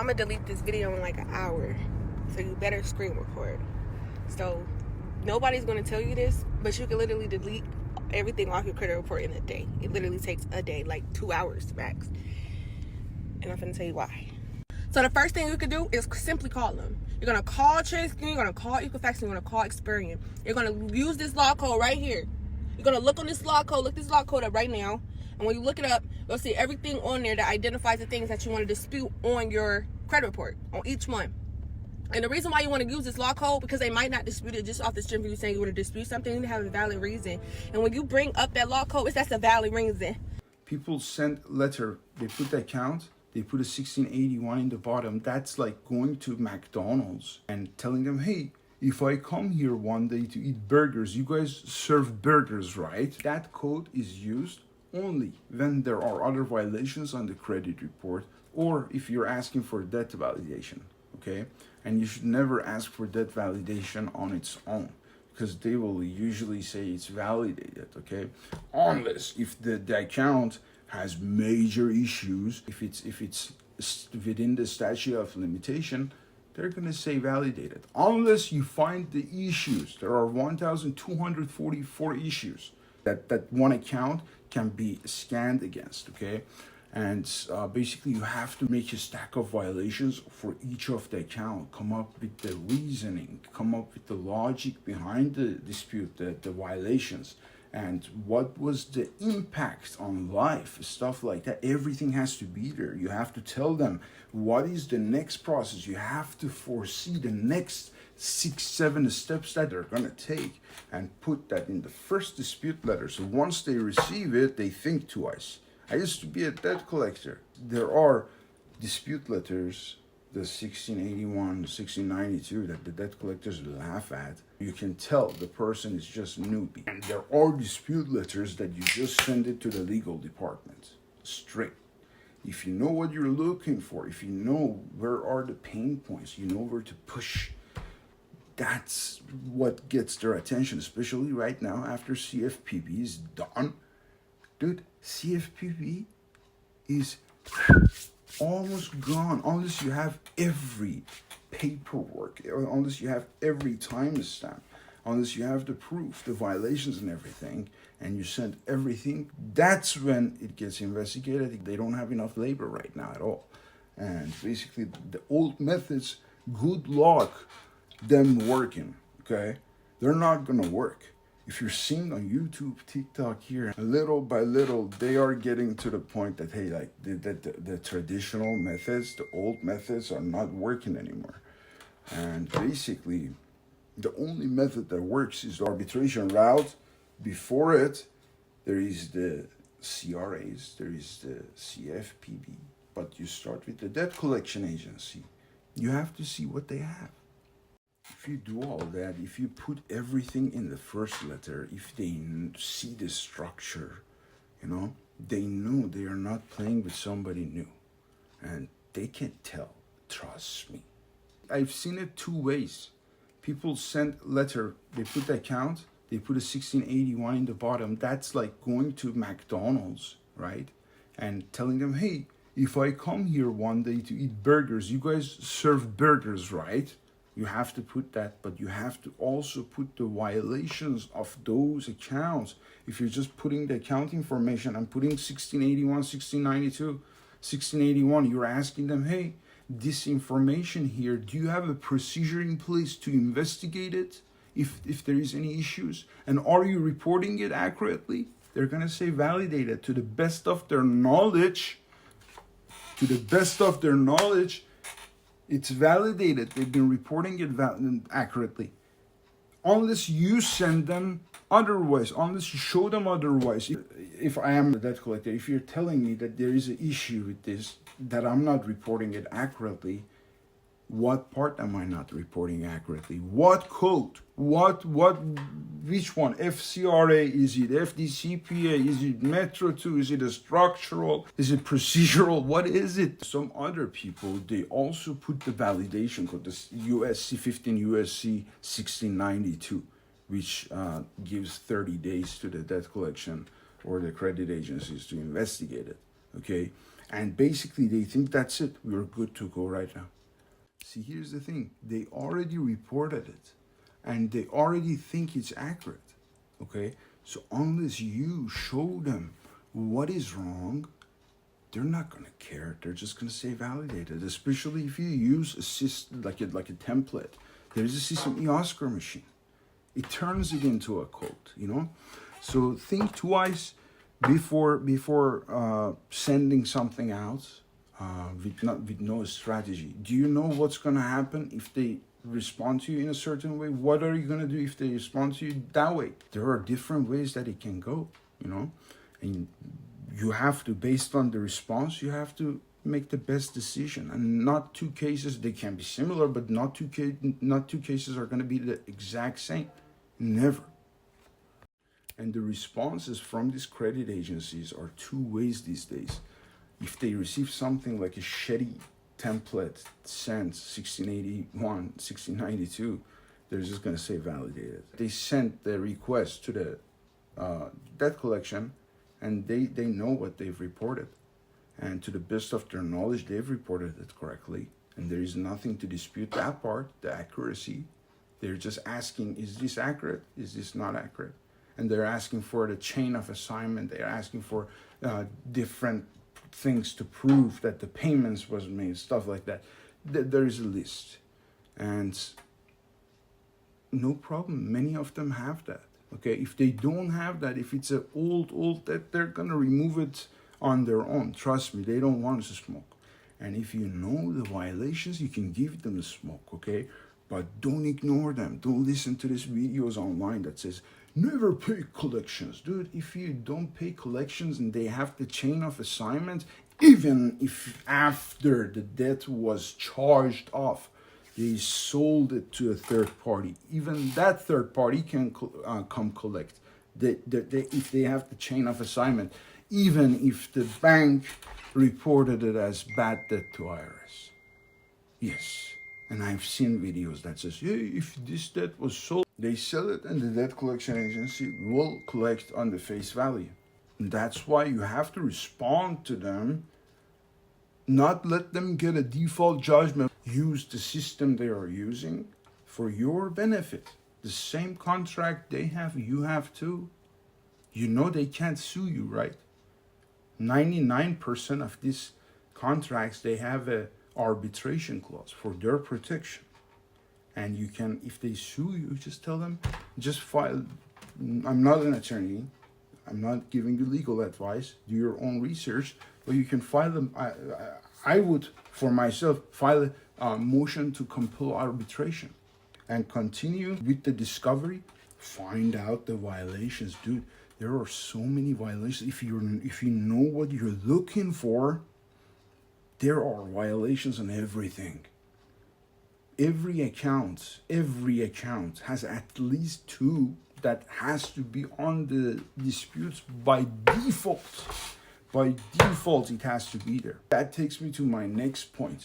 I'm gonna delete this video in like an hour, so you better screen record. So nobody's gonna tell you this, but you can literally delete everything off your credit report in a day. It literally takes a day, like 2 hours max. And I'm gonna tell you why. So the first thing you can do is simply call them. You're gonna call TransUnion, you're gonna call Equifax, you're gonna call Experian. You're gonna use this log code right here. You're gonna look on this log code, look this log code up right now. And when you look it up, you'll see everything on there that identifies the things that you want to dispute on your credit report, on each one. And the reason why you want to use this law code, because they might not dispute it just off the strength of you saying you want to dispute something. You have a valid reason. And when you bring up that law code, that's a valid reason. People send letter, they put the account, they put a 1681 in the bottom. That's like going to McDonald's and telling them, hey, if I come here one day to eat burgers, you guys serve burgers, right? That code is used only when there are other violations on the credit report, or if you're asking for debt validation, okay? And you should never ask for debt validation on its own, because they will usually say it's validated, okay? Unless if the account has major issues, if it's within the statute of limitation, they're gonna say validated. Unless you find the issues, there are 1,244 issues that one account can be scanned against, okay? And basically you have to make a stack of violations for each of the account, come up with the reasoning, come up with the logic behind the dispute, the violations, and what was the impact on life, stuff like that. Everything has to be there. You have to tell them what is the next process. You have to foresee the next 6-7 steps that they're gonna take and put that in the first dispute letter. So once they receive it, they think twice. I used to be a debt collector. There are dispute letters, the 1681, the 1692, that the debt collectors laugh at. You can tell the person is just newbie. And there are dispute letters that you just send it to the legal department, straight. If you know what you're looking for, if you know where are the pain points, you know where to push, that's what gets their attention, especially right now after CFPB is done. Dude, CFPB is almost gone unless you have every paperwork, unless you have every timestamp, unless you have the proof, the violations and everything, and you send everything. That's when it gets investigated. They don't have enough labor right now at all. And basically the old methods, good luck them working, okay? They're not gonna work. If you're seeing on YouTube, TikTok here, little by little, they are getting to the point that, hey, like the traditional methods, the old methods are not working anymore. And basically, the only method that works is the arbitration route. Before it, there is the CRAs, there is the CFPB, but you start with the debt collection agency. You have to see what they have. If you do all that, if you put everything in the first letter, if they see the structure, you know, they know they are not playing with somebody new. And they can tell, trust me. I've seen it two ways. People send letter, they put the account, they put a 1681 in the bottom. That's like going to McDonald's, right? And telling them, hey, if I come here one day to eat burgers, you guys serve burgers, right? You have to put that, but you have to also put the violations of those accounts. If you're just putting the account information and putting 1681, 1692, 1681, you're asking them, hey, this information here, do you have a procedure in place to investigate it if there is any issues? And are you reporting it accurately? They're gonna say validated to the best of their knowledge. To the best of their knowledge, it's validated. They've been reporting it accurately. Unless you send them otherwise, unless you show them otherwise. If I am a debt collector, if you're telling me that there is an issue with this, that I'm not reporting it accurately, what part am I not reporting accurately? What code? Which one? FCRA? Is it FDCPA? Is it Metro 2? Is it a structural? Is it procedural? What is it? Some other people, they also put the validation code, this USC 15 USC 1692, which gives 30 days to the debt collection or the credit agencies to investigate it. Okay, And basically they think that's it, we're good to go right now. See, here's the thing, they already reported it and they already think it's accurate. Okay, so unless you show them what is wrong, they're not gonna care. They're just gonna say validated. Especially if you use a system like a template. There's a system, Oscar machine. It turns it into a code. So think twice before sending something out with no strategy. Do you know what's gonna happen if they respond to you in a certain way? What are you going to do if they respond to you that way? There are different ways that it can go, and you have to, based on the response, you have to make the best decision. And not two cases, they can be similar, but not two cases are going to be the exact same. Never. And the responses from these credit agencies are two ways these days. If they receive something like a shitty template sent 1681, 1692, they're just going to say validated. They sent the request to the debt collection, and they know what they've reported. And to the best of their knowledge, they've reported it correctly. And there is nothing to dispute that part, the accuracy. They're just asking, is this accurate? Is this not accurate? And they're asking for the chain of assignment. They're asking for different things to prove that the payments was made, stuff like that. There is a list, and no problem, many of them have that. Okay, if they don't have that, if it's an old that, they're gonna remove it on their own. Trust me, they don't want to smoke. And if you know the violations, you can give them the smoke. Okay, but don't ignore them. Don't listen to these videos online that says never pay collections. Dude, if you don't pay collections and they have the chain of assignment, even if after the debt was charged off, they sold it to a third party, even that third party can come collect. If they have the chain of assignment, even if the bank reported it as bad debt to IRS. Yes. And I've seen videos that says, hey, if this debt was sold, they sell it and the debt collection agency will collect on the face value. And that's why you have to respond to them, not let them get a default judgment. Use the system they are using for your benefit. The same contract they have, you have too. You know they can't sue you, right? 99% of these contracts, they have a arbitration clause for their protection. And you can, if they sue you, just tell them, just file. I'm not an attorney. I'm not giving you legal advice. Do your own research, but you can file them. I would, for myself, file a motion to compel arbitration and continue with the discovery. Find out the violations, dude. There are so many violations. If you know what you're looking for, there are violations on everything. Every account has at least two that has to be on the disputes by default. By default, it has to be there. That takes me to my next point.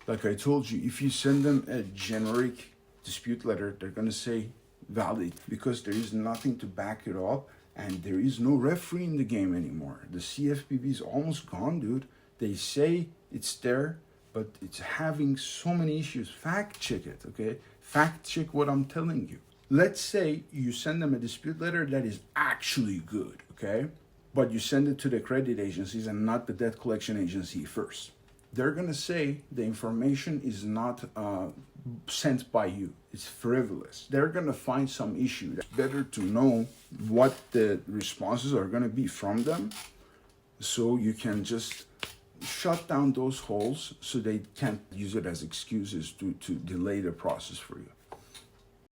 Like I told you, if you send them a generic dispute letter, they're going to say valid because there is nothing to back it up and there is no referee in the game anymore. The CFPB is almost gone, dude. They say it's there, but it's having so many issues. Fact check it, okay? Fact check what I'm telling you. Let's say you send them a dispute letter that is actually good, okay? But you send it to the credit agencies and not the debt collection agency first. They're gonna say the information is not sent by you. It's frivolous. They're gonna find some issue. It's better to know what the responses are gonna be from them, so you can just shut down those holes so they can't use it as excuses to delay the process for you.